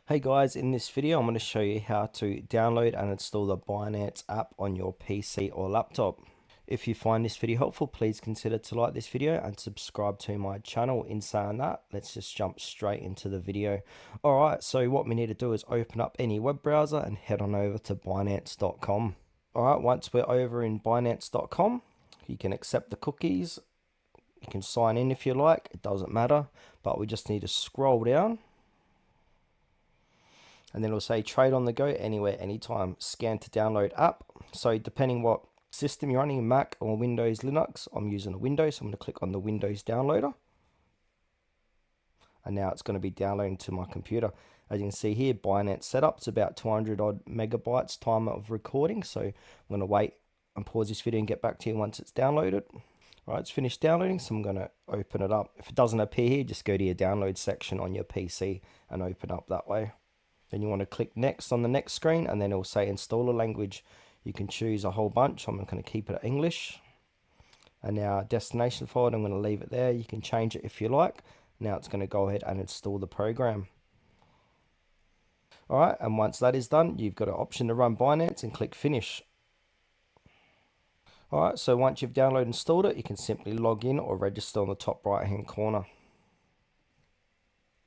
Hey guys, in this video I'm going to show you how to download and install the Binance app on your PC or laptop. If you find this video helpful, please consider to like this video and subscribe to my channel. In saying that, let's just jump straight into the video. Alright, so what we need to do is open up any web browser and head on over to Binance.com. Alright, once we're over in Binance.com, you can accept the cookies. You can sign in if you like, it doesn't matter, but we just need to scroll down. And then it'll say trade on the go, anywhere, anytime, scan to download app. So depending what system you're running, Mac or Windows, Linux, I'm using a Windows, so I'm going to click on the Windows downloader. And now it's going to be downloading to my computer. As you can see here, Binance setup, it's about 200 odd megabytes time of recording. So I'm going to wait and pause this video and get back to you once it's downloaded. All right, it's finished downloading, so I'm going to open it up. If it doesn't appear here, just go to your download section on your PC and open up that way. Then you want to click next on the next screen, and then it will say install a language. You can choose a whole bunch. I'm going to keep it English. And now destination folder, I'm going to leave it there. You can change it if you like. Now it's going to go ahead and install the program. All right, and once that is done, you've got an option to run Binance and click finish. All right, so once you've downloaded and installed it, you can simply log in or register on the top right hand corner.